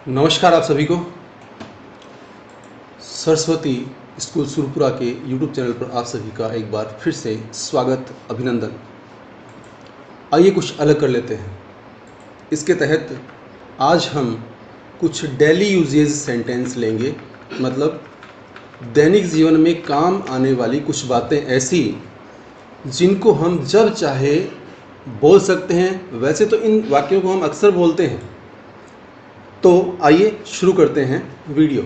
नमस्कार आप सभी को। सरस्वती स्कूल सुरपुरा के यूट्यूब चैनल पर आप सभी का एक बार फिर से स्वागत, अभिनंदन। आइए कुछ अलग कर लेते हैं। इसके तहत आज हम कुछ डेली यूजेज सेंटेंस लेंगे, मतलब दैनिक जीवन में काम आने वाली कुछ बातें ऐसी जिनको हम जब चाहे बोल सकते हैं। वैसे तो इन वाक्यों को हम अक्सर बोलते हैं। तो आइए शुरू करते हैं वीडियो।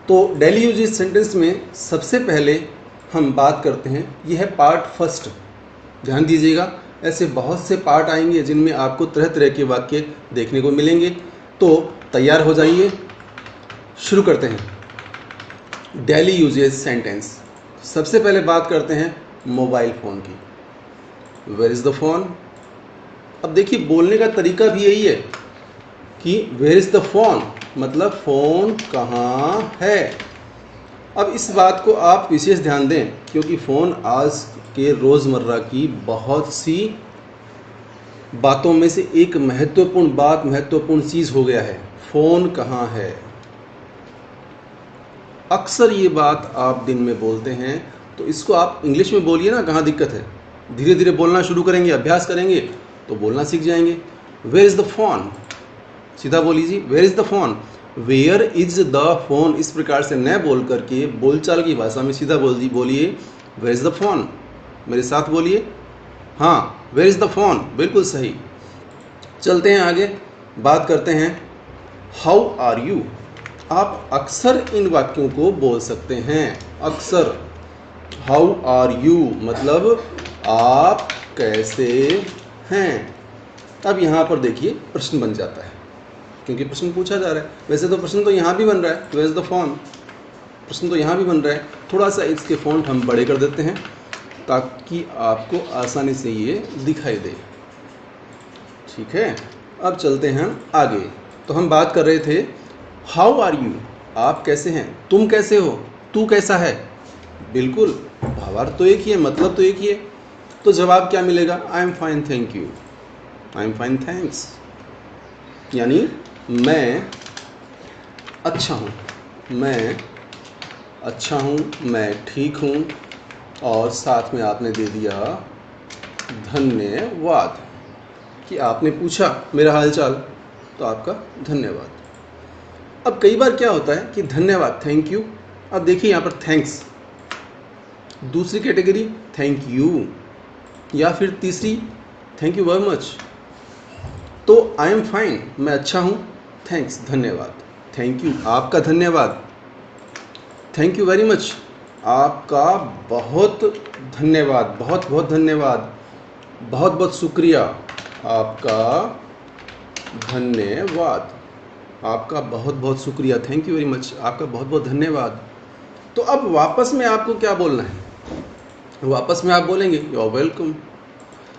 तो डेली यूजेज सेंटेंस में सबसे पहले हम बात करते हैं, यह है पार्ट फर्स्ट। ध्यान दीजिएगा, ऐसे बहुत से पार्ट आएंगे जिनमें आपको तरह तरह के वाक्य देखने को मिलेंगे। तो तैयार हो जाइए, शुरू करते हैं डेली यूजेज सेंटेंस। सबसे पहले बात करते हैं मोबाइल फ़ोन की। Where is the phone. अब देखिए, बोलने का तरीका भी यही है कि वेयर इज़ द फ़ोन, मतलब फ़ोन कहाँ है। अब इस बात को आप विशेष ध्यान दें, क्योंकि फ़ोन आज के रोज़मर्रा की बहुत सी बातों में से एक महत्वपूर्ण चीज़ हो गया है। फ़ोन कहाँ है, अक्सर ये बात आप दिन में बोलते हैं। तो इसको आप इंग्लिश में बोलिए ना, कहाँ दिक्कत है। धीरे धीरे बोलना शुरू करेंगे, अभ्यास करेंगे तो बोलना सीख जाएंगे। वेयर इज़ द फ़ोन, सीधा बोलीजिए, where is the phone. Where is the phone इस प्रकार से न बोल करके बोलचाल की भाषा में सीधा बोलिए वेयर इज़ द फ़ोन। मेरे साथ बोलिए, हाँ, वेयर इज़ द फ़ोन, बिल्कुल सही। चलते हैं आगे, बात करते हैं हाउ आर यू। आप अक्सर इन वाक्यों को बोल सकते हैं, अक्सर। हाउ आर यू मतलब आप कैसे हैं। अब यहाँ पर देखिए प्रश्न बन जाता है, क्योंकि प्रश्न पूछा जा रहा है। वैसे तो प्रश्न तो यहाँ भी बन रहा है, वेयर इज़ द फ़ोन, प्रश्न तो यहाँ भी बन रहा है। थोड़ा सा इसके फ़ॉन्ट हम बड़े कर देते हैं ताकि आपको आसानी से ये दिखाई दे। ठीक है, अब चलते हैं आगे। तो हम बात कर रहे थे हाउ आर यू, आप कैसे हैं, तुम कैसे हो, तू कैसा है। बिल्कुल, भावार्थ तो एक ही है, मतलब तो एक ही है। तो जवाब क्या मिलेगा, I am fine thank you, I am fine thanks. यानी मैं अच्छा हूँ, मैं अच्छा हूँ, मैं ठीक हूँ। और साथ में आपने दे दिया धन्यवाद, कि आपने पूछा मेरा हालचाल, तो आपका धन्यवाद। अब कई बार क्या होता है कि धन्यवाद, थैंक यू। अब देखिए यहाँ पर थैंक्स, दूसरी कैटेगरी थैंक यू, या फिर तीसरी थैंक यू वेरी मच। तो आई एम फाइन, मैं अच्छा हूँ, थैंक्स, धन्यवाद। थैंक यू, आपका धन्यवाद। थैंक यू वेरी मच, आपका बहुत धन्यवाद, बहुत बहुत धन्यवाद, बहुत बहुत शुक्रिया, आपका धन्यवाद, आपका बहुत बहुत शुक्रिया, थैंक यू वेरी मच, आपका बहुत बहुत धन्यवाद। तो अब वापस में आपको क्या बोलना है, वापस में आप बोलेंगे यू आर वेलकम।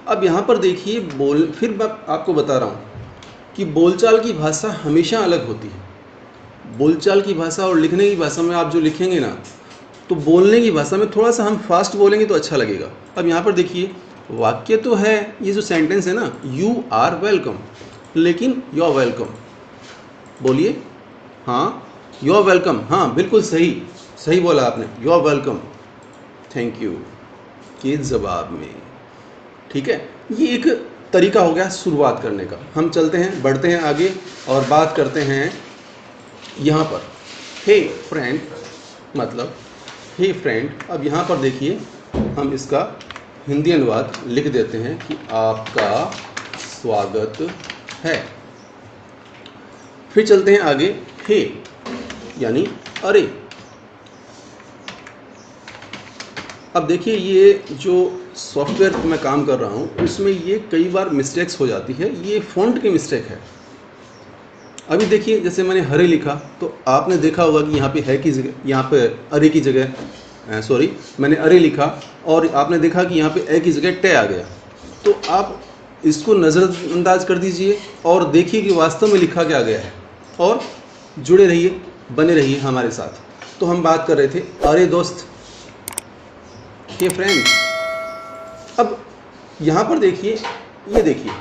अब यहाँ पर देखिए, फिर मैं आपको बता रहा हूँ कि बोलचाल की भाषा हमेशा अलग होती है। बोलचाल की भाषा और लिखने की भाषा में आप जो लिखेंगे ना, तो बोलने की भाषा में थोड़ा सा हम फास्ट बोलेंगे तो अच्छा लगेगा। अब यहाँ पर देखिए, वाक्य तो है, ये जो सेंटेंस है ना, यू आर वेलकम, लेकिन यू आर वेलकम बोलिए, हाँ यू आर वेलकम, हाँ बिल्कुल सही, सही बोला आपने, you are welcome, thank you के जवाब में। ठीक है, ये एक तरीका हो गया शुरुआत करने का। हम चलते हैं, बढ़ते हैं आगे और बात करते हैं यहाँ पर हे फ्रेंड, मतलब हे फ्रेंड। अब यहाँ पर देखिए, हम इसका हिंदी अनुवाद लिख देते हैं कि आपका स्वागत है। फिर चलते हैं आगे, हे यानी अरे। अब देखिए, ये जो सॉफ्टवेयर पर मैं काम कर रहा हूँ उसमें ये कई बार मिस्टेक्स हो जाती है, ये फ़ॉन्ट की मिस्टेक है। अभी देखिए, जैसे मैंने हरे लिखा तो आपने देखा होगा कि यहाँ पे है की जगह, यहाँ पे अरे की जगह सॉरी, मैंने अरे लिखा और आपने देखा कि यहाँ पे ए की जगह टे आ गया। तो आप इसको नज़रअंदाज कर दीजिए और देखिए कि वास्तव में लिखा क्या गया है, और जुड़े रहिए, बने रहिए हमारे साथ। तो हम बात कर रहे थे अरे दोस्त, हे फ्रेंड। अब यहाँ पर देखिए, ये देखिए,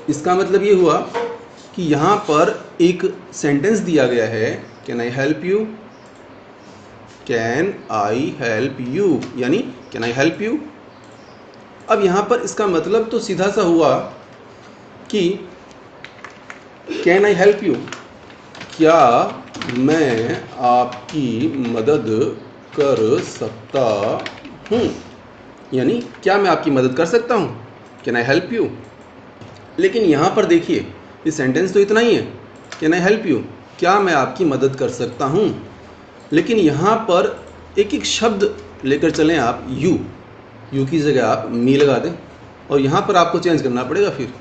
इसका मतलब ये हुआ कि यहाँ पर एक सेंटेंस दिया गया है, can I help you, can I help you, यानी कैन आई हेल्प यू। अब यहाँ पर इसका मतलब तो सीधा सा हुआ कि कैन आई हेल्प यू, क्या मैं आपकी मदद कर सकता हूँ, यानी क्या मैं आपकी मदद कर सकता हूँ, कैन आई हेल्प यू। लेकिन यहाँ पर देखिए, ये सेंटेंस तो इतना ही है, कैन आई हेल्प यू, क्या मैं आपकी मदद कर सकता हूँ। लेकिन यहाँ पर एक एक शब्द लेकर चलें आप, यू की जगह आप मी लगा दें, और यहाँ पर आपको चेंज करना पड़ेगा। फिर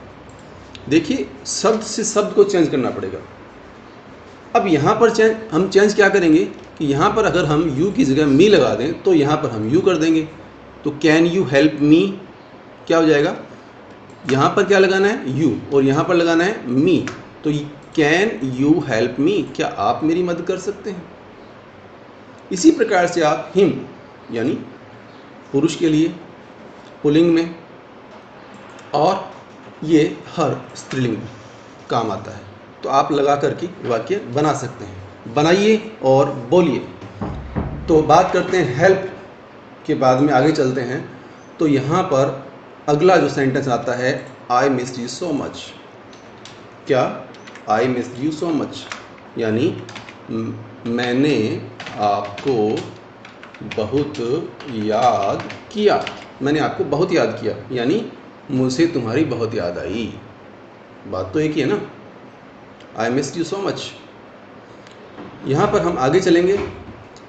देखिए, शब्द से शब्द को चेंज करना पड़ेगा। अब यहाँ पर हम चेंज क्या करेंगे कि यहाँ पर अगर हम यू की जगह मी लगा दें तो यहाँ पर हम यू कर देंगे। तो कैन यू हेल्प मी क्या हो जाएगा, यहाँ पर क्या लगाना है, यू, और यहाँ पर लगाना है मी। तो कैन यू हेल्प मी, क्या आप मेरी मदद कर सकते हैं। इसी प्रकार से आप हिम यानी पुरुष के लिए पुल्लिंग में, और ये हर स्त्रीलिंग में काम आता है। तो आप लगा करके वाक्य बना सकते हैं। बनाइए और बोलिए। तो बात करते हैं हेल्प के बाद में आगे चलते हैं। तो यहाँ पर अगला जो सेंटेंस आता है, I missed you so much. क्या, I missed you so much, यानी मैंने आपको बहुत याद किया, मैंने आपको बहुत याद किया, यानी मुझे तुम्हारी बहुत याद आई। बात तो एक ही है ना, आई मिस्ड यू सो मच। यहाँ पर हम आगे चलेंगे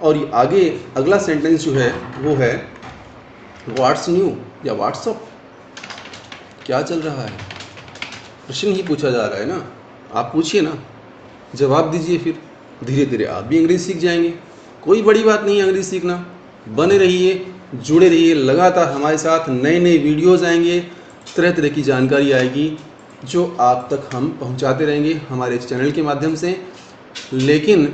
और आगे अगला सेंटेंस जो है वो है व्हाट्स न्यू या व्हाट्सअप, क्या चल रहा है। प्रश्न ही पूछा जा रहा है ना, आप पूछिए ना, जवाब दीजिए। फिर धीरे धीरे आप भी अंग्रेजी सीख जाएंगे। कोई बड़ी बात नहीं है अंग्रेजी सीखना। बने रहिए, जुड़े रहिए, लगातार हमारे साथ नए नए वीडियोज़ आएंगे, तरह तरह की जानकारी आएगी जो आप तक हम पहुंचाते रहेंगे हमारे चैनल के माध्यम से। लेकिन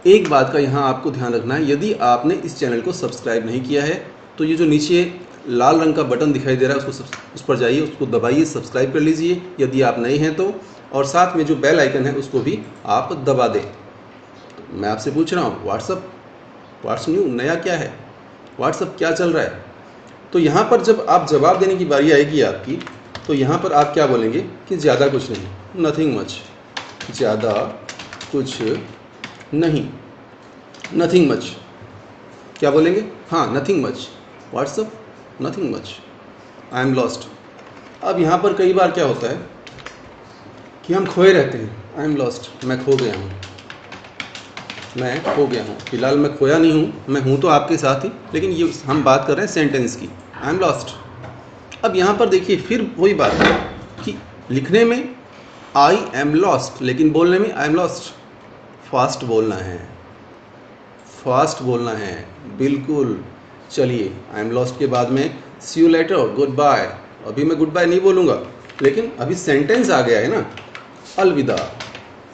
एक बात का यहाँ आपको ध्यान रखना है, यदि आपने इस चैनल को सब्सक्राइब नहीं किया है तो ये जो नीचे लाल रंग का बटन दिखाई दे रहा है उस पर जाइए, उसको दबाइए, सब्सक्राइब कर लीजिए यदि आप नए हैं तो, और साथ में जो बेल आइकन है उसको भी आप दबा दें। तो मैं आपसे पूछ रहा हूँ, व्हाट्सअप, व्हाट्स न्यू, नया क्या है, व्हाट्सअप क्या चल रहा है। तो यहाँ पर जब आप जवाब देने की बारी आएगी आपकी, तो यहाँ पर आप क्या बोलेंगे कि ज़्यादा कुछ नहीं, नथिंग मच, ज़्यादा कुछ नहीं, नथिंग मच। क्या बोलेंगे, हाँ nothing much, what's up, nothing much, I am lost. अब यहाँ पर कई बार क्या होता है कि हम खोए रहते हैं, आई एम लॉस्ट, मैं खो गया हूँ, मैं खो गया हूँ। फिलहाल मैं खोया नहीं हूँ, मैं हूँ तो आपके साथ ही, लेकिन ये हम बात कर रहे हैं सेंटेंस की, आई एम लॉस्ट। अब यहाँ पर देखिए फिर वही बात है कि लिखने में आई एम लॉस्ट, लेकिन बोलने में आई एम लॉस्ट। फास्ट बोलना है, फास्ट बोलना है, बिल्कुल। चलिए, आई एम लॉस्ट के बाद में सी यू लेटर, गुड बाय। अभी मैं गुड बाय नहीं बोलूँगा, लेकिन अभी सेंटेंस आ गया है ना, अलविदा,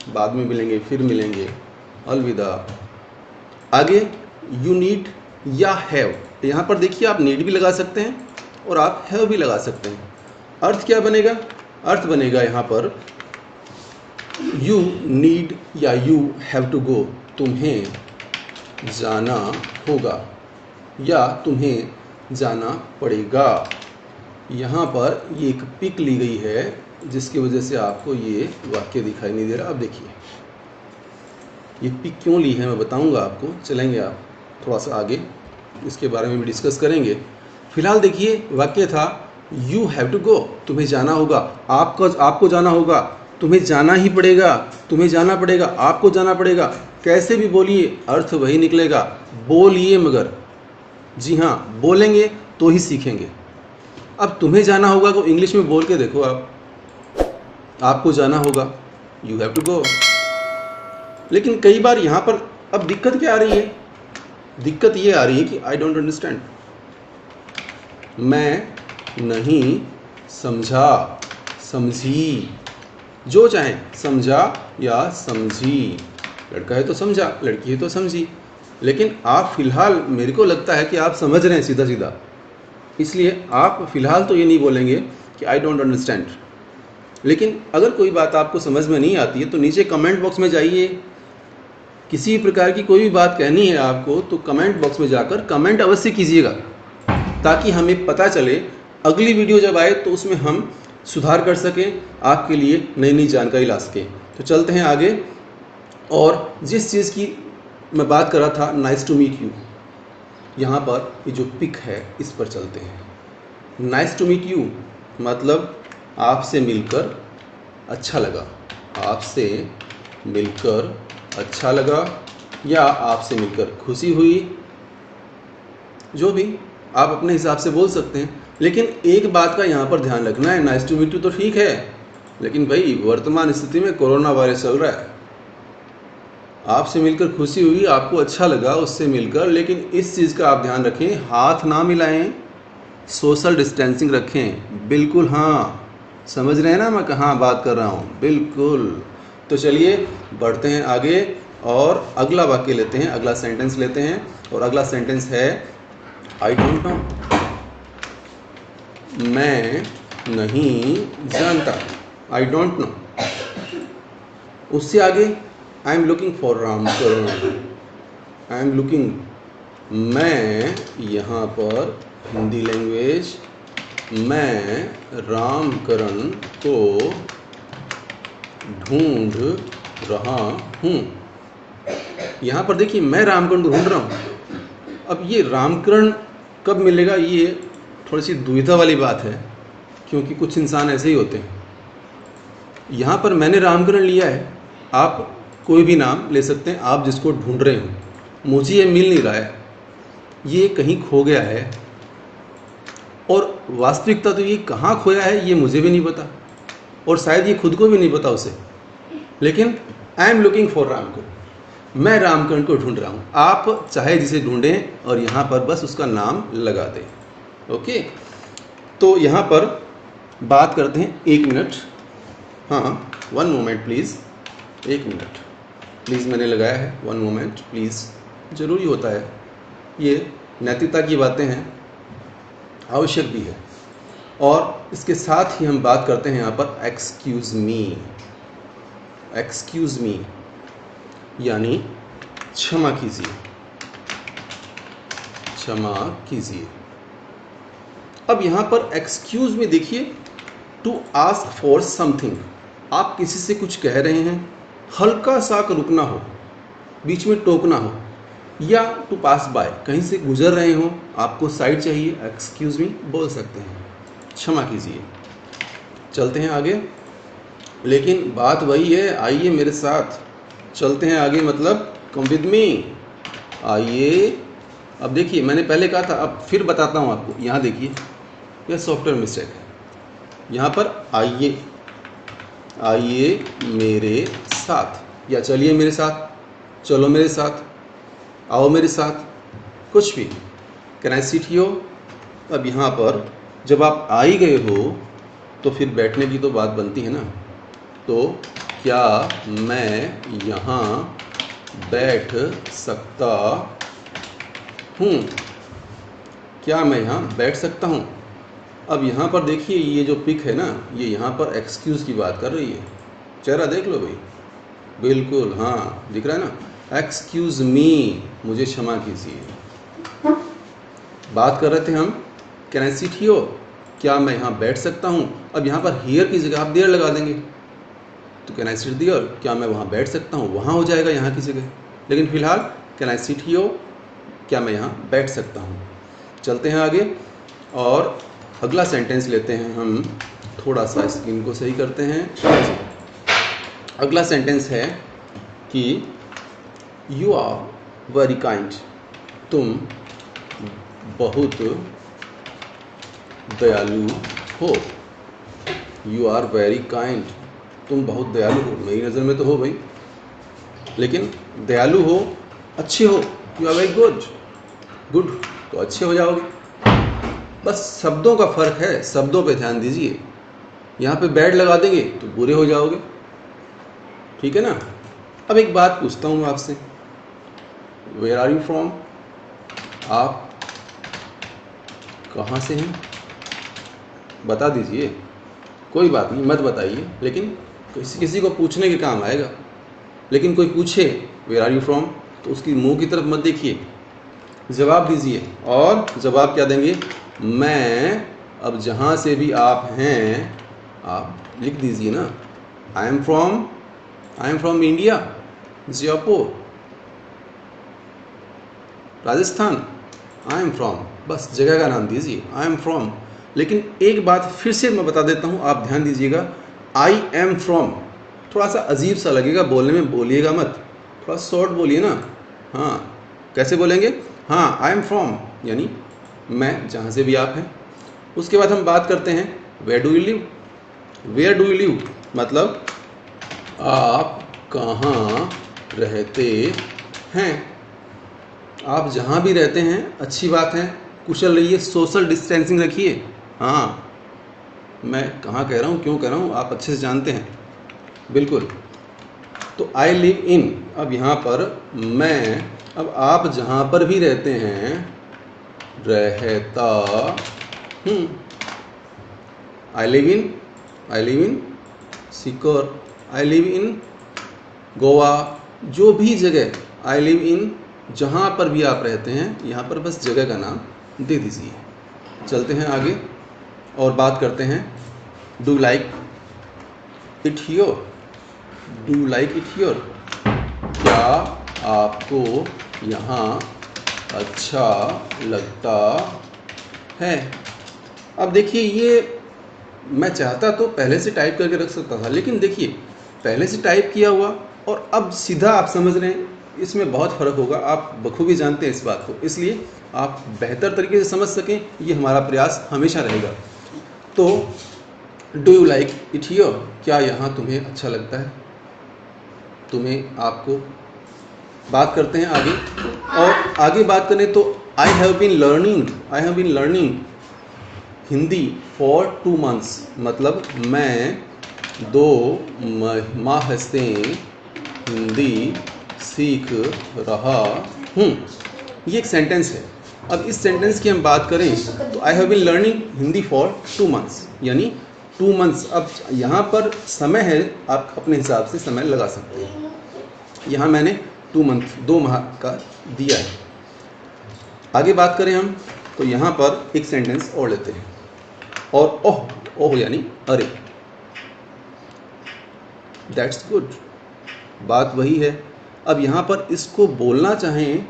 बाद में मिलेंगे, फिर मिलेंगे, अलविदा। आगे यू नीड या हैव, यहाँ पर देखिए आप नीड भी लगा सकते हैं और आप हैव भी लगा सकते हैं। अर्थ क्या बनेगा, अर्थ बनेगा यहाँ पर यू नीड या यू हैव टू गो, तुम्हें जाना होगा या तुम्हें जाना पड़ेगा। यहाँ पर ये एक पिक ली गई है जिसकी वजह से आपको ये वाक्य दिखाई नहीं दे रहा। अब देखिए ये पिक क्यों ली है मैं बताऊंगा आपको, चलेंगे आप थोड़ा सा आगे, इसके बारे में भी डिस्कस करेंगे। फिलहाल देखिए वाक्य था यू हैव टू गो, तुम्हें जाना होगा, आपको जाना होगा, तुम्हें जाना ही पड़ेगा, तुम्हें जाना पड़ेगा, आपको जाना पड़ेगा। कैसे भी बोलिए अर्थ वही निकलेगा, बोलिए मगर, जी हाँ बोलेंगे तो ही सीखेंगे। अब तुम्हें जाना होगा को इंग्लिश में बोल के देखो आप, आपको जाना होगा, यू हैव टू गो। लेकिन कई बार यहाँ पर अब दिक्कत क्या आ रही है, दिक्कत ये आ रही है कि आई डोंट अंडरस्टैंड, मैं नहीं समझा, समझी, जो चाहे, समझा या समझी। लड़का है तो समझा, लड़की है तो समझी। लेकिन आप फिलहाल, मेरे को लगता है कि आप समझ रहे हैं सीधा सीधा, इसलिए आप फिलहाल तो ये नहीं बोलेंगे कि आई डोंट अंडरस्टैंड, लेकिन अगर कोई बात आपको समझ में नहीं आती है तो नीचे कमेंट बॉक्स में जाइए। किसी प्रकार की कोई भी बात कहनी है आपको तो कमेंट बॉक्स में जाकर कमेंट अवश्य कीजिएगा, ताकि हमें पता चले अगली वीडियो जब आए तो उसमें हम सुधार कर सकें, आपके लिए नई नई जानकारी ला सकें। तो चलते हैं आगे, और जिस चीज़ की मैं बात कर रहा था, नाइस टू मीट यू, यहाँ पर ये जो पिक है इस पर चलते हैं। नाइस टू मीट यू मतलब आपसे मिलकर अच्छा लगा, आपसे मिलकर अच्छा लगा, या आपसे मिलकर खुशी हुई, जो भी आप अपने हिसाब से बोल सकते हैं। लेकिन एक बात का यहाँ पर ध्यान रखना है, नाइस टू मीट यू तो ठीक है, लेकिन भाई वर्तमान स्थिति में कोरोना वायरस चल रहा है। आपसे मिलकर खुशी हुई, आपको अच्छा लगा उससे मिलकर, लेकिन इस चीज़ का आप ध्यान रखें, हाथ ना मिलाएं, सोशल डिस्टेंसिंग रखें। बिल्कुल, हाँ समझ रहे हैं ना मैं कहाँ बात कर रहा हूँ, बिल्कुल। तो चलिए बढ़ते हैं आगे और अगला वाक्य लेते हैं, अगला सेंटेंस लेते हैं, और अगला सेंटेंस है आई डोंट नो, मैं नहीं जानता, आई डोंट नो। उससे आगे I am looking for Ramkaran, I am looking, मैं यहाँ पर हिंदी लैंग्वेज, मैं रामकरण को ढूंढ रहा हूँ। यहाँ पर देखिए मैं रामकरण को ढूंढ रहा हूँ। अब ये रामकरण कब मिलेगा, ये थोड़ी सी दुविधा वाली बात है, क्योंकि कुछ इंसान ऐसे ही होते हैं। यहाँ पर मैंने रामकरण लिया है, आप कोई भी नाम ले सकते हैं, आप जिसको ढूंढ रहे हो। मुझे ये मिल नहीं रहा है, ये कहीं खो गया है, और वास्तविकता तो ये कहाँ खोया है ये मुझे भी नहीं पता, और शायद ये खुद को भी नहीं पता उसे। लेकिन I am looking for Ramkaran, मैं रामकरण को ढूंढ रहा हूँ। आप चाहे जिसे ढूंढें और यहाँ पर बस उसका नाम लगा दें। ओके, तो यहाँ पर बात करते हैं 1 मिनट, हाँ 1 मोमेंट प्लीज़, 1 मिनट प्लीज़ मैंने लगाया है, 1 मोमेंट प्लीज़, ज़रूरी होता है, ये नैतिकता की बातें हैं, आवश्यक भी है। और इसके साथ ही हम बात करते हैं यहाँ पर एक्सक्यूज़ मी, एक्सक्यूज़ मी यानी क्षमा कीजिए, क्षमा कीजिए। अब यहाँ पर एक्सक्यूज़ में देखिए, टू आस्क फॉर समथिंग, आप किसी से कुछ कह रहे हैं, हल्का सा रुकना हो, बीच में टोकना हो, या टू पास बाय, कहीं से गुजर रहे हो, आपको साइड चाहिए, एक्सक्यूज़ मी बोल सकते हैं, क्षमा कीजिए। चलते हैं आगे, लेकिन बात वही है, आइए मेरे साथ चलते हैं आगे, मतलब कम विद मी, आइए। अब देखिए मैंने पहले कहा था, अब फिर बताता हूँ आपको। यहाँ देखिए यह सॉफ्टवेयर मिस्टेक है, यहाँ पर आइए, आइए मेरे साथ, या चलिए मेरे साथ, चलो मेरे साथ, आओ मेरे साथ, कुछ भी, कैन आई सिट हियर। अब यहाँ पर जब आप आ ही गए हो तो फिर बैठने की तो बात बनती है ना, तो क्या मैं यहाँ बैठ सकता हूँ, क्या मैं यहाँ बैठ सकता हूँ। अब यहाँ पर देखिए ये जो पिक है ना, ये यहाँ पर एक्सक्यूज़ की बात कर रही है, चेहरा देख लो भाई, बिल्कुल हाँ दिख रहा है ना, एक्सक्यूज़ मी, मुझे क्षमा कीजिए। बात कर रहे थे हम, कैन आई सिट हियर, क्या मैं यहाँ बैठ सकता हूँ। अब यहाँ पर हियर की जगह आप देयर लगा देंगे, तो कैन आई सिट देयर, क्या मैं वहाँ बैठ सकता हूँ, वहाँ हो जाएगा यहाँ की जगह। लेकिन फिलहाल कैन आई सिट हियर, क्या मैं यहाँ बैठ सकता हूँ। चलते हैं आगे और अगला सेंटेंस लेते हैं हम, थोड़ा सा स्क्रीन को सही करते हैं। अगला सेंटेंस है कि यू आर वेरी काइंड, तुम बहुत दयालु हो, यू आर वेरी काइंड, तुम बहुत दयालु हो, मेरी नज़र में तो हो भाई, लेकिन दयालु हो, अच्छे हो, you are very good, good तो अच्छे हो जाओगे। बस शब्दों का फ़र्क है, शब्दों पे ध्यान दीजिए, यहाँ पे बैड लगा देंगे तो बुरे हो जाओगे, ठीक है ना। अब एक बात पूछता हूँ आपसे, वेयर आर यू फ्रॉम, आप कहाँ से हैं, बता दीजिए। कोई बात नहीं, मत बताइए, लेकिन किसी को पूछने के काम आएगा। लेकिन कोई पूछे वेयर आर यू फ्रॉम, तो उसकी मुंह की तरफ मत देखिए, जवाब दीजिए। और जवाब क्या देंगे? मैं, अब जहाँ से भी आप हैं आप लिख दीजिए ना, I am from India, Jaipur, Rajasthan, I am from, बस जगह का नाम दीजिए, आई एम फ्रॉम। लेकिन एक बात फिर से मैं बता देता हूँ, आप ध्यान दीजिएगा, आई एम फ्रॉम थोड़ा सा अजीब सा लगेगा बोलने में, बोलिएगा मत, थोड़ा शॉर्ट बोलिए ना। हाँ, कैसे बोलेंगे? हाँ, आई एम फ्रॉम यानी मैं, जहाँ से भी आप हैं। उसके बाद हम बात करते हैं where do you live. Where do you live मतलब आप कहाँ रहते हैं। आप जहाँ भी रहते हैं अच्छी बात है, कुशल रहिए, सोशल डिस्टेंसिंग रखिए। हाँ, मैं कहाँ कह रहा हूँ, क्यों कह रहा हूँ, आप अच्छे से जानते हैं, बिल्कुल। तो आई लिव इन, अब यहाँ पर मैं, अब आप जहाँ पर भी रहते हैं रहता हूँ। I live in सिकोर, I live in Goa, जो भी जगह, आई लिव इन, जहाँ पर भी आप रहते हैं यहाँ पर बस जगह का नाम दे दीजिए। चलते हैं आगे और बात करते हैं do like it here. Do like it here, क्या आपको यहाँ अच्छा लगता है। अब देखिए, ये मैं चाहता तो पहले से टाइप करके रख सकता था, लेकिन देखिए पहले से टाइप किया हुआ और अब सीधा आप समझ रहे हैं, इसमें बहुत फ़र्क होगा। आप बखूबी जानते हैं इस बात को, इसलिए आप बेहतर तरीके से समझ सकें, ये हमारा प्रयास हमेशा रहेगा। तो do you like it here, क्या यहाँ तुम्हें अच्छा लगता है, तुम्हें, आपको। बात करते हैं आगे, और आगे बात करें तो I have been learning Hindi for 2 months, मतलब मैं 2 माह से हिंदी सीख रहा हूँ। ये एक सेंटेंस है। अब इस सेंटेंस की हम बात करें तो I have been learning Hindi for 2 months यानी 2 months। अब यहाँ पर समय है, आप अपने हिसाब से समय लगा सकते हैं। यहाँ मैंने 2 month 2 माह का दिया है। आगे बात करें हम तो यहाँ पर एक सेंटेंस और लेते हैं, और ओह यानी अरे, दैट्स गुड, बात वही है। अब यहाँ पर इसको बोलना चाहें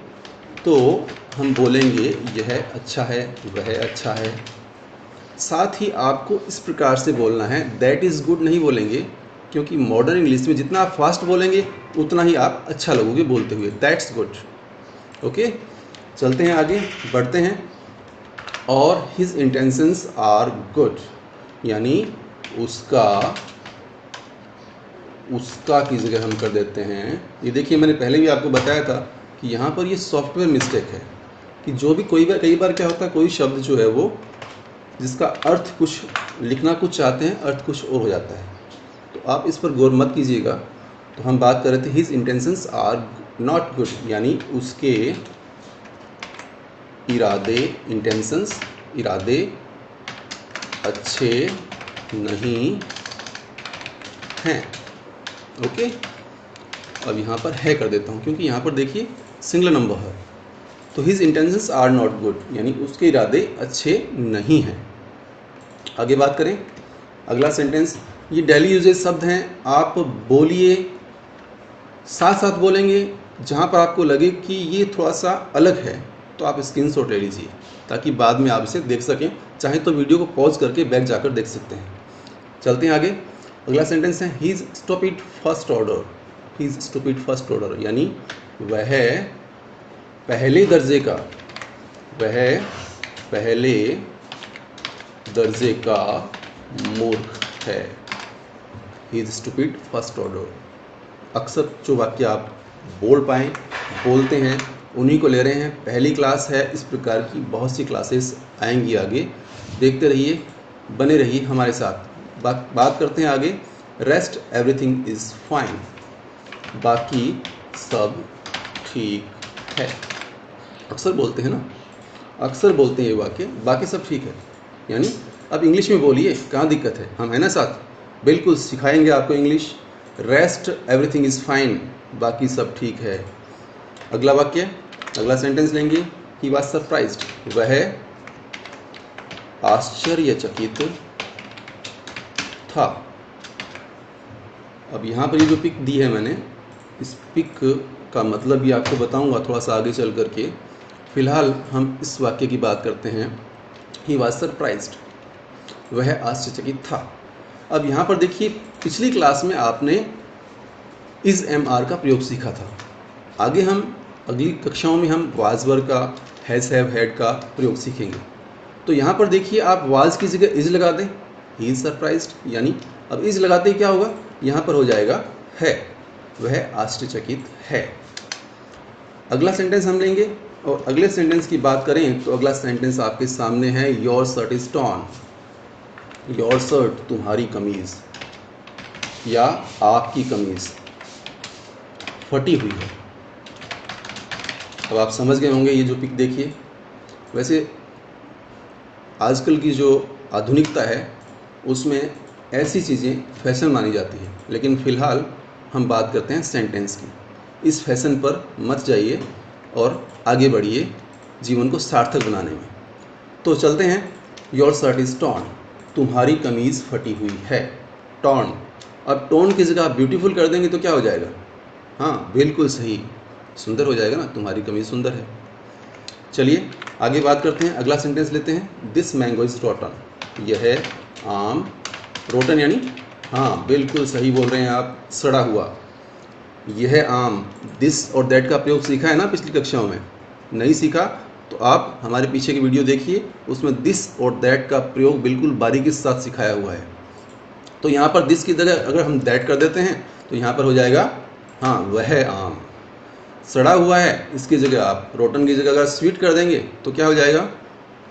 तो हम बोलेंगे यह अच्छा है, वह अच्छा है। साथ ही आपको इस प्रकार से बोलना है, दैट इज़ गुड नहीं बोलेंगे, क्योंकि मॉडर्न इंग्लिश में जितना आप फास्ट बोलेंगे उतना ही आप अच्छा लगोगे बोलते हुए, दैट्स गुड। ओके, चलते हैं आगे, बढ़ते हैं। और हिज इंटेंशंस आर गुड यानी उसका की जगह हम कर देते हैं। ये देखिए, मैंने पहले भी आपको बताया था कि यहाँ पर ये सॉफ्टवेयर मिस्टेक है कि जो भी कई बार क्या होता है, कोई शब्द जो है वो जिसका अर्थ कुछ लिखना कुछ चाहते हैं, अर्थ कुछ और हो जाता है। तो आप इस पर गौर मत कीजिएगा। तो हम बात कर रहे थे his intentions are not good यानी उसके इरादे अच्छे नहीं हैं। ओके, अब यहाँ पर है कर देता हूँ, क्योंकि यहाँ पर देखिए सिंगल नंबर है। तो his intentions are not good यानी उसके इरादे अच्छे नहीं हैं। आगे बात करें, अगला सेंटेंस, ये डेली यूजेज शब्द हैं, आप बोलिए, साथ साथ बोलेंगे। जहाँ पर आपको लगे कि ये थोड़ा सा अलग है तो आप स्क्रीनशॉट ले लीजिए, ताकि बाद में आप इसे देख सकें। चाहे तो वीडियो को पॉज करके बैक जाकर देख सकते हैं। चलते हैं आगे, अगला सेंटेंस है he is stupid first order यानी वह पहले दर्जे का मूर्ख है। He is stupid first order. अक्सर जो वाक्य आप बोलते हैं उन्हीं को ले रहे हैं। पहली क्लास है, इस प्रकार की बहुत सी क्लासेस आएंगी आगे, देखते रहिए, बने रहिए हमारे साथ। बात करते हैं आगे, रेस्ट एवरीथिंग इज़ फाइन, बाकी सब ठीक है। अक्सर बोलते हैं ये वाक्य, बाकी सब ठीक है यानी अब इंग्लिश में बोलिए, कहाँ दिक्कत है, हम है ना साथ, बिल्कुल सिखाएंगे आपको English. Rest everything is fine, बाकी सब ठीक है। अगला वाक्य, अगला सेंटेंस लेंगे। ही वॉज सरप्राइज्ड, वह आश्चर्यचकित था। अब यहाँ पर ये जो पिक दी है मैंने, इस पिक का मतलब भी आपको बताऊंगा थोड़ा सा आगे चल करके। फिलहाल हम इस वाक्य की बात करते हैं। ही वॉज सरप्राइज्ड, वह आश्चर्यचकित था। अब यहाँ पर देखिए, पिछली क्लास में आपने इज एम आर का प्रयोग सीखा था। आगे हम अगली कक्षाओं में हम वाज वर्ब का, हैज़ हैव हैड का प्रयोग सीखेंगे। तो यहाँ पर देखिए, आप वाज की जगह इज लगा दें, ही इज सरप्राइज्ड, यानी अब इज लगाते ही क्या होगा, यहाँ पर हो जाएगा है, वह आश्चर्यचकित है। अगला सेंटेंस हम लेंगे, और अगले सेंटेंस की बात करें तो अगला सेंटेंस आपके सामने है। Your shirt is torn, your shirt तुम्हारी कमीज या आपकी कमीज फटी हुई है। अब आप समझ गए होंगे, ये जो पिक देखिए, वैसे आजकल की जो आधुनिकता है उसमें ऐसी चीज़ें फैशन मानी जाती है, लेकिन फ़िलहाल हम बात करते हैं सेंटेंस की। इस फैशन पर मत जाइए और आगे बढ़िए जीवन को सार्थक बनाने में। तो चलते हैं। योर शर्ट इज़ टॉर्न, तुम्हारी कमीज़ फटी हुई है। टॉर्न, अब टॉर्न की जगह आप ब्यूटीफुल कर देंगे तो क्या हो जाएगा, हाँ बिल्कुल सही, सुंदर हो जाएगा ना, तुम्हारी कमीज़ सुंदर है। चलिए आगे बात करते हैं, अगला सेंटेंस लेते हैं। दिस मैंगो इज़ रोटन, यह आम, रोटन यानी, हाँ बिल्कुल सही बोल रहे हैं आप, सड़ा हुआ। यह आम, दिस और दैट का प्रयोग सीखा है ना पिछली कक्षाओं में, नहीं सीखा तो आप हमारे पीछे की वीडियो देखिए, उसमें दिस और दैट का प्रयोग बिल्कुल बारीकी के साथ सिखाया हुआ है। तो यहाँ पर दिस की जगह अगर हम दैट कर देते हैं तो यहाँ पर हो जाएगा, हाँ वह आम सड़ा हुआ है, इसकी जगह आप रोटन की जगह अगर स्वीट कर देंगे तो क्या हो जाएगा,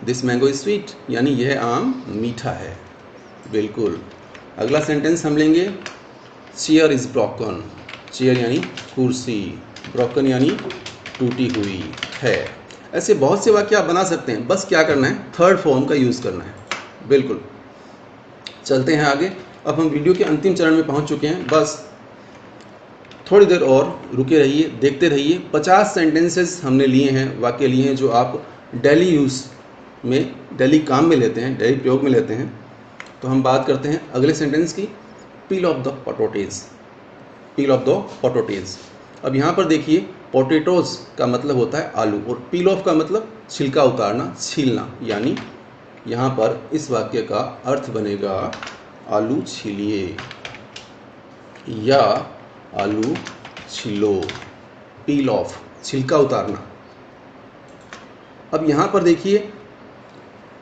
दिस मैंगो इज स्वीट, यानी यह आम मीठा है। बिल्कुल। अगला सेंटेंस हम लेंगे। चेयर इज़ ब्रोकन, चेयर यानी कुर्सी, ब्रोकन यानी टूटी हुई है। ऐसे बहुत से वाक्य आप बना सकते हैं, बस क्या करना है, थर्ड फॉर्म का यूज़ करना है। बिल्कुल। चलते हैं आगे। अब हम वीडियो के अंतिम चरण में पहुंच चुके हैं, बस थोड़ी देर और रुके रहिए, देखते रहिए। 50 सेंटेंसेस हमने लिए हैं, वाक्य लिए हैं, जो आप डेली यूज़ में, डेली काम में लेते हैं, डेली प्रयोग में लेते हैं। तो हम बात करते हैं अगले सेंटेंस की। पील of the potatoes, peel of the potatoes. अब यहाँ पर देखिए, पोटैटोज़ का मतलब होता है आलू, और पील ऑफ का मतलब छिलका उतारना, छीलना, यानी यहाँ पर इस वाक्य का अर्थ बनेगा आलू छीलिए या आलू छीलो। पील ऑफ, छिलका उतारना। अब यहाँ पर देखिए,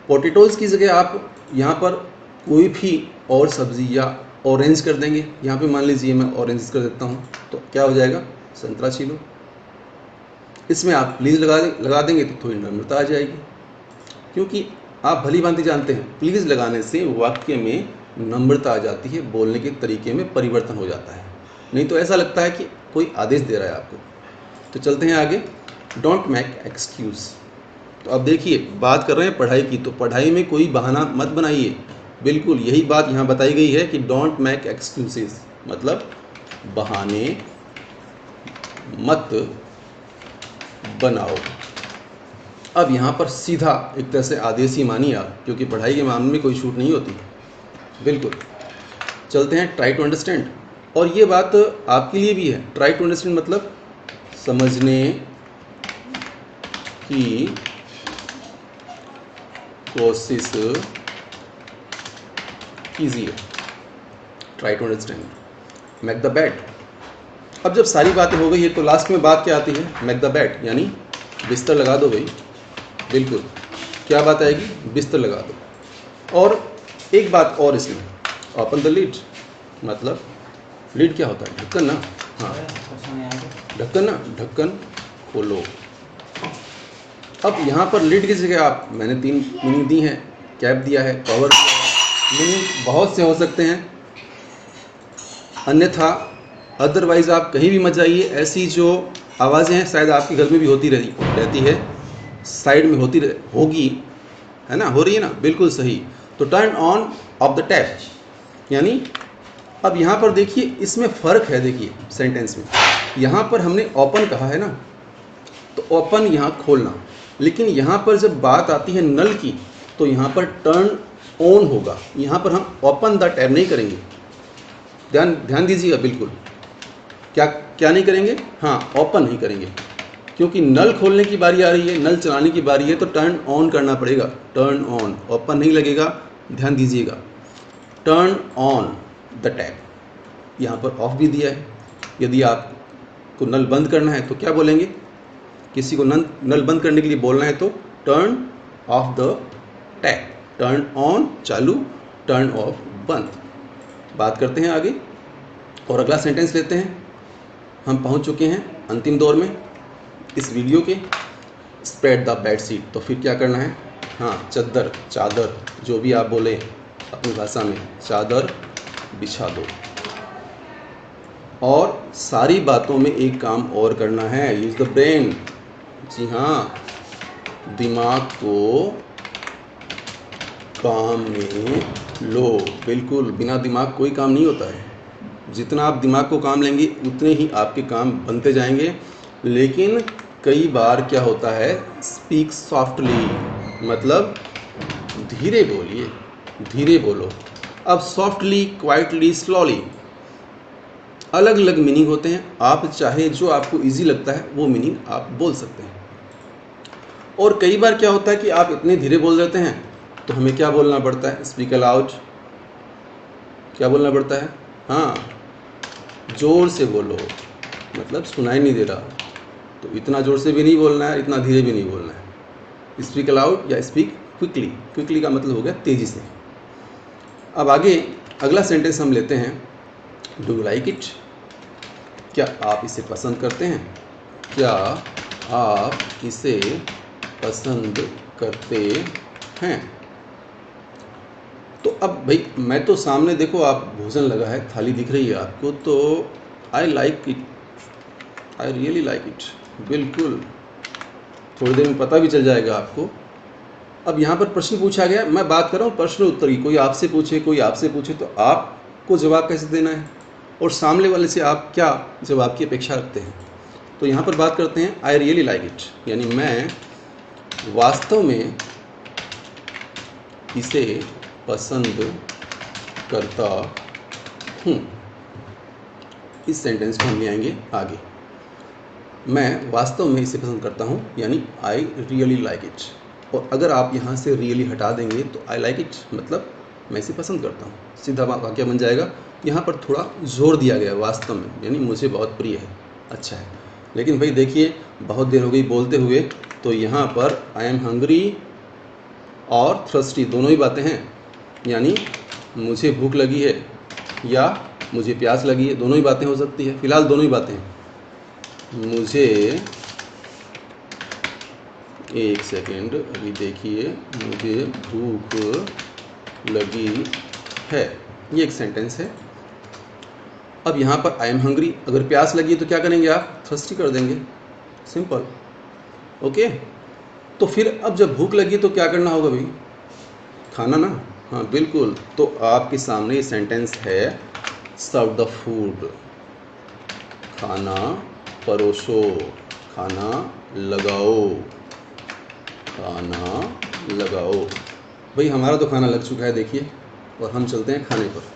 पोटैटोज़ की जगह आप यहाँ पर कोई भी और सब्ज़ी या ऑरेंज कर देंगे। यहाँ पे मान लीजिए मैं ऑरेंज कर देता हूँ, तो क्या हो जाएगा, संतरा छीलो। इसमें आप प्लीज़ लगा देंगे तो थोड़ी नम्रता आ जाएगी, क्योंकि आप भली भांति जानते हैं प्लीज़ लगाने से वाक्य में नम्रता आ जाती है, बोलने के तरीके में परिवर्तन हो जाता है, नहीं तो ऐसा लगता है कि कोई आदेश दे रहा है आपको। तो चलते हैं आगे। Don't make excuse. तो अब देखिए, बात कर रहे हैं पढ़ाई की, तो पढ़ाई में कोई बहाना मत बनाइए। बिल्कुल यही बात यहाँ बताई गई है कि डोंट मेक एक्सक्यूज़, मतलब बहाने मत बनाओ। अब यहाँ पर सीधा एक तरह से आदेश ही मानिए आप, क्योंकि पढ़ाई के मामले में कोई छूट नहीं होती। बिल्कुल। चलते हैं ट्राई टू अंडरस्टैंड, और ये बात आपके लिए भी है। ट्राई टू अंडरस्टैंड मतलब समझने की कोशिश कीजिए। Try to understand. Make the bed. अब जब सारी बातें हो गई है तो लास्ट में बात क्या आती है, मेक द बेड, यानी बिस्तर लगा दो भाई। बिल्कुल, क्या बात आएगी, बिस्तर लगा दो। और एक बात और इसमें, ओपन द लिड, मतलब लिड क्या होता है, ढक्कन ना, हाँ ढक्कन ना, ढक्कन खोलो। अब यहाँ पर लिड की जगह आप, मैंने 3 मीनिंग दी हैं, कैप दिया है, कवर दिया है, मीनिंग बहुत से हो सकते हैं। अन्यथा अदरवाइज़ आप कहीं भी मत जाइए, ऐसी जो आवाज़ें हैं शायद आपके घर में भी होती रहती है, साइड में होगी, है ना, हो रही है ना, बिल्कुल सही। तो turn on off the tap, यानी अब यहाँ पर देखिए इसमें फ़र्क है। देखिए सेंटेंस में यहाँ पर हमने ओपन कहा है ना, तो ओपन यहाँ खोलना, लेकिन यहाँ पर जब बात आती है नल की तो यहाँ पर टर्न ऑन होगा। यहाँ पर हम ओपन द टैप नहीं करेंगे, ध्यान दीजिएगा बिल्कुल। क्या नहीं करेंगे? हाँ, ओपन नहीं करेंगे, क्योंकि नल खोलने की बारी आ रही है, नल चलाने की बारी है, तो टर्न ऑन करना पड़ेगा। टर्न ऑन, ओपन नहीं लगेगा, ध्यान दीजिएगा। टर्न ऑन द टैप, यहाँ पर ऑफ भी दिया है। यदि आपको नल बंद करना है तो क्या बोलेंगे? किसी को नल बंद करने के लिए बोलना है तो turn off the tap. Turn on चालू, टर्न ऑफ बंद। बात करते हैं आगे और अगला सेंटेंस लेते हैं। हम पहुंच चुके हैं अंतिम दौर में इस वीडियो के। स्प्रेड द बेड शीट, तो फिर क्या करना है? हाँ, चद्दर, चादर, जो भी आप बोले अपनी भाषा में, चादर बिछा दो। और सारी बातों में एक काम और करना है, यूज द ब्रेन। जी हाँ, दिमाग को काम में लो। बिल्कुल, बिना दिमाग कोई काम नहीं होता है। जितना आप दिमाग को काम लेंगे उतने ही आपके काम बनते जाएंगे। लेकिन कई बार क्या होता है, स्पीक सॉफ्टली, मतलब धीरे बोलिए, धीरे बोलो। अब सॉफ्टली, क्वाइटली, स्लोली, अलग अलग मीनिंग होते हैं। आप चाहे जो आपको इजी लगता है वो मीनिंग आप बोल सकते हैं। और कई बार क्या होता है कि आप इतने धीरे बोल देते हैं तो हमें क्या बोलना पड़ता है? Speak allowed. क्या बोलना पड़ता है? हाँ, जोर से बोलो, मतलब सुनाई नहीं दे रहा, तो इतना जोर से भी नहीं बोलना है, इतना धीरे भी नहीं बोलना है। स्पीक अलाउड या स्पीक क्विकली। क्विकली का मतलब हो गया तेज़ी से। अब आगे अगला सेंटेंस हम लेते हैं। Do you like it? क्या आप इसे पसंद करते हैं? क्या आप इसे पसंद करते हैं? तो अब भाई मैं तो सामने देखो, आप भोजन लगा है, थाली दिख रही है आपको, तो I like it, I really like it. बिल्कुल, थोड़ी देर में पता भी चल जाएगा आपको। अब यहाँ पर प्रश्न पूछा गया, मैं बात कर रहा हूँ प्रश्न उत्तर की। कोई आपसे पूछे, कोई आपसे पूछे, तो आपको जवाब कैसे देना है और सामने वाले से आप क्या जवाब की अपेक्षा रखते हैं। तो यहाँ पर बात करते हैं आई रियली लाइक इट, यानी मैं वास्तव में इसे पसंद करता हूँ। इस सेंटेंस को हम ले आएंगे आगे। मैं वास्तव में इसे पसंद करता हूँ, यानी आई रियली लाइक इट। और अगर आप यहाँ से रियली हटा देंगे तो आई लाइक इट मतलब मैं इसे पसंद करता हूँ। सीधा वाक्य बन जाएगा। यहाँ पर थोड़ा जोर दिया गया वास्तव में, यानी मुझे बहुत प्रिय है, अच्छा है। लेकिन भाई देखिए, बहुत देर हो गई बोलते हुए, तो यहाँ पर आई एम हंग्री और थ्रस्टी दोनों ही बातें हैं, यानी मुझे भूख लगी है या मुझे प्यास लगी है, दोनों ही बातें हो सकती है। फिलहाल दोनों ही बातें हैं। मुझे, एक सेकेंड अभी देखिए, मुझे भूख लगी है, ये एक सेंटेंस है। अब यहाँ पर आई एम हंग्री, अगर प्यास लगी है तो क्या करेंगे आप? थर्स्टी कर देंगे, सिंपल। ओके, तो फिर अब जब भूख लगी तो क्या करना होगा भाई? खाना ना। हाँ बिल्कुल, तो आपके सामने ये सेंटेंस है, सर्व द फूड, खाना परोसो, खाना लगाओ, खाना लगाओ। भाई हमारा तो खाना लग चुका है देखिए, और हम चलते हैं खाने पर।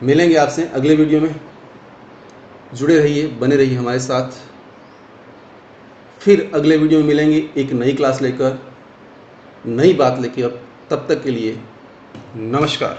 मिलेंगे आपसे अगले वीडियो में, जुड़े रहिए, बने रहिए हमारे साथ। फिर अगले वीडियो में मिलेंगे एक नई क्लास लेकर, नई बात लेकर। तब तक के लिए नमस्कार।